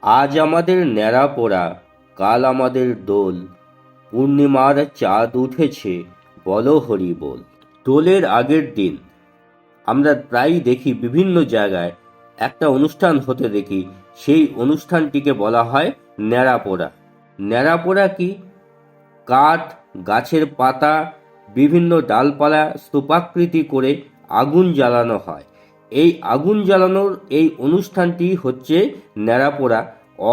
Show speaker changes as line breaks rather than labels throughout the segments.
আজ আমাদের ন্যাড়া পোড়া, কাল আমাদের দোল। পূর্ণিমার চাঁদ উঠেছে, বলো হরি বল। দোলের আগের দিন আমরা প্রায়ই দেখি বিভিন্ন জায়গায় একটা অনুষ্ঠান হতে দেখি, সেই অনুষ্ঠানটিকে বলা হয় ন্যাড়া পোড়া। ন্যাড়া পোড়া কি? কাঠ, গাছের পাতা, বিভিন্ন ডালপালা স্তূপাকৃতি করে আগুন জ্বালানো হয়। এই আগুন জ্বালানোর এই অনুষ্ঠানটি হচ্ছে ন্যাড়াপোড়া।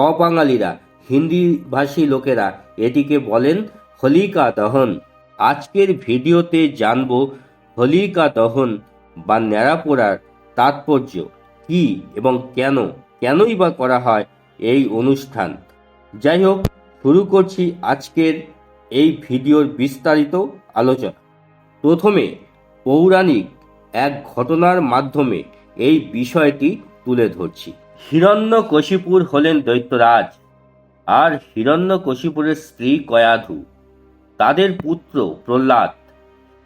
অবাঙালিরা, হিন্দিভাষী লোকেরা এটিকে বলেন হোলিকা দহন। আজকের ভিডিওতে জানব হোলিকা দহন বা ন্যাড়াপোড়ার তাৎপর্য কি এবং কেনই বা করা হয় এই অনুষ্ঠান। যাই হোক, শুরু করছি আজকের এই ভিডিওর বিস্তারিত আলোচনা। প্রথমে পৌরাণিক এক ঘটনার মাধ্যমে এই বিষয়টি তুলে ধরছি। হিরণ্যকশিপুর হলেন দৈত্যরাজ, আর হিরণ্যকশিপুরের স্ত্রী কয়াধু। তাদের পুত্র প্রহ্লাদ,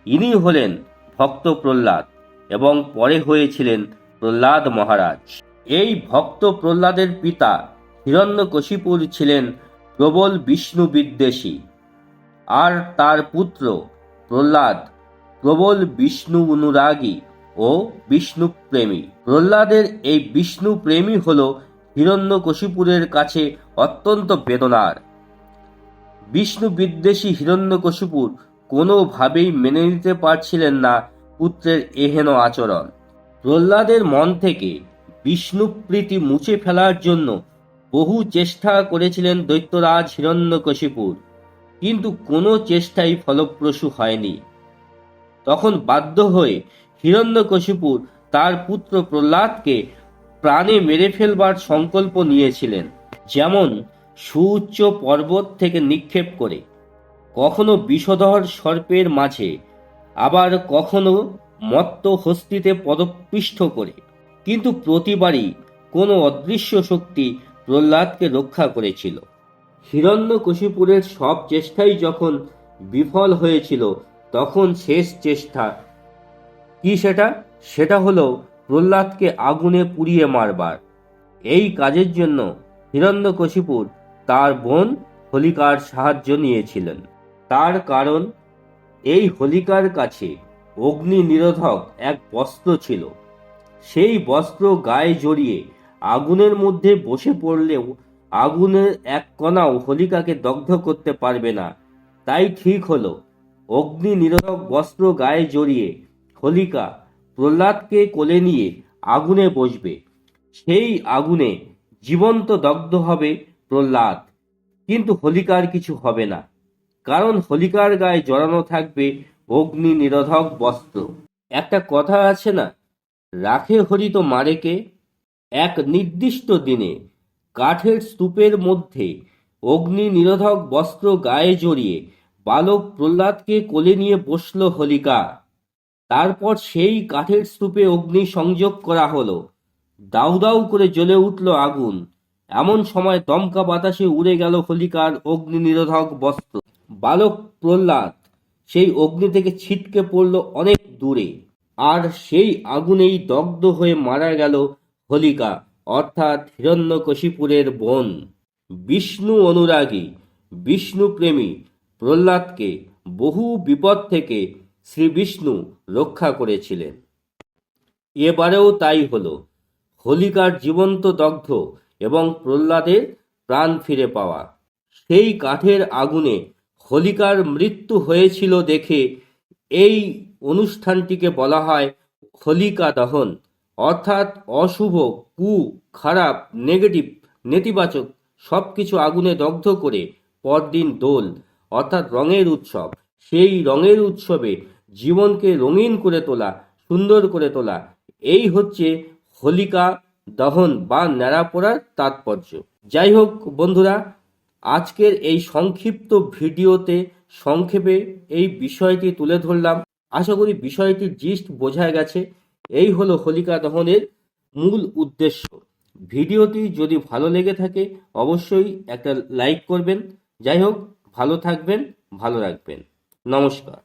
ইনি হলেন ভক্ত প্রহ্লাদ এবং পরে হয়েছিলেন প্রহ্লাদ মহারাজ। এই ভক্ত প্রহ্লাদের পিতা হিরণ্যকশিপুর ছিলেন প্রবল বিষ্ণু বিদ্বেষী, আর তার পুত্র প্রহ্লাদ প্রবল বিষ্ণু অনুরাগী ও বিষ্ণু প্রেমী। প্রহ্লাদের এই বিষ্ণু প্রেমী হল হিরণ্যকশিপুরের কাছে অত্যন্ত বেদনার। বিষ্ণু বিদ্বেষী হিরণ্যকশিপুর কোনোভাবেই মেনে নিতে পারছিলেন না পুত্রের এহেন আচরণ। প্রহ্লাদের মন থেকে বিষ্ণুপ্রীতি মুছে ফেলার জন্য বহু চেষ্টা করেছিলেন দৈত্যরাজ হিরণ্যকশিপুর, কিন্তু কোনো চেষ্টাই ফলপ্রসূ হয়নি। তখন বাধ্য হয়ে হিরণ্যকশিপুর তার পুত্র প্রহ্লাদকে প্রাণে মেরে ফেলবার সংকল্প নিয়েছিলেন। যেমন সুউচ্চ পর্বত থেকে নিক্ষেপ করে, কখনো বিষধর সর্পের মাঝে, আবার কখনো মত্ত হস্তিতে পদপিষ্ট করে। কিন্তু প্রতিবারই কোনো অদৃশ্য শক্তি প্রহ্লাদকে রক্ষা করেছিল। হিরণ্যকশিপুরের সব চেষ্টাই যখন বিফল হয়েছিল, তখন শেষ চেষ্টা কি সেটা হলো প্রহ্লাদকে আগুনে পুড়িয়ে মারবার। এই কাজের জন্য হিরণ্যকশিপুর তার বোন হোলিকার সাহায্য নিয়েছিলেন। তার কারণ, এই হোলিকার কাছে অগ্নি নিরোধক এক বস্ত্র ছিল। সেই বস্ত্র গায়ে জড়িয়ে আগুনের মধ্যে বসে পড়লেও আগুনের এক কণাও হোলিকাকে দগ্ধ করতে পারবে না। তাই ঠিক হলো, অগ্নি নিরোধক বস্ত্র গায়ে জড়িয়ে হোলিকা প্রহ্লাদকে কোলে নিয়ে আগুনে বসবে। সেই আগুনে জীবন্ত দগ্ধ হবে প্রহ্লাদ, কিন্তু হোলিকার কিছু হবে না, কারণ হোলিকার গায়ে জড়ানো থাকবে অগ্নি নিরোধক বস্ত্র। একটা কথা আছে না, রাখে হরি তো মারে কে। এক নির্দিষ্ট দিনে কাঠের স্তূপের মধ্যে অগ্নি নিরোধক বস্ত্র গায়ে জড়িয়ে বালক প্রহ্লাদকে কোলে নিয়ে বসল হোলিকা। তারপর সেই কাঠের স্তূপে অগ্নি সংযোগ করা হলো। দাউ দাউ করে জ্বলে উঠল আগুন। এমন সময় দমকা বাতাসে উড়ে গেল হোলিকার অগ্নি নিরোধক বস্ত্র। বালক প্রহ্লাদ সেই অগ্নি থেকে ছিটকে পড়ল অনেক দূরে, আর সেই আগুনেই দগ্ধ হয়ে মারা গেল হোলিকা, অর্থাৎ হিরণ্যকশিপুরের বোন। বিষ্ণু অনুরাগী, বিষ্ণু প্রেমী প্রহ্লাদকে বহু বিপদ থেকে শ্রী বিষ্ণু রক্ষা করেছিলেন। এবারেও তাই হলো। হোলিকার জীবন্ত দগ্ধ এবং প্রহ্লাদের প্রাণ ফিরে পাওয়া। সেই কাঠের আগুনে হোলিকার মৃত্যু হয়েছিল দেখে এই অনুষ্ঠানটিকে বলা হয় হোলিকা দহন, অর্থাৎ অশুভ, খারাপ, নেতিবাচক সবকিছু আগুনে দগ্ধ করে পরদিন দোল, অর্থাৎ রঙের উৎসব। সেই রঙের উৎসবে জীবনকে রঙিন করে তোলা, সুন্দর করে তোলা, এই হচ্ছে হোলিকা দহন বা ন্যাড়া পোড়ার তাৎপর্য। যাই হোক বন্ধুরা, আজকের এই সংক্ষিপ্ত ভিডিওতে সংক্ষেপে এই বিষয়টি তুলে ধরলাম। আশা করি বিষয়টির জিস্ট বোঝা গেছে। এই হলো হোলিকা দহনের মূল উদ্দেশ্য। ভিডিওটি যদি ভালো লেগে থাকে অবশ্যই একটা লাইক করবেন। যাই হোক, ভালো থাকবেন, ভালো রাখবেন। নমস্কার।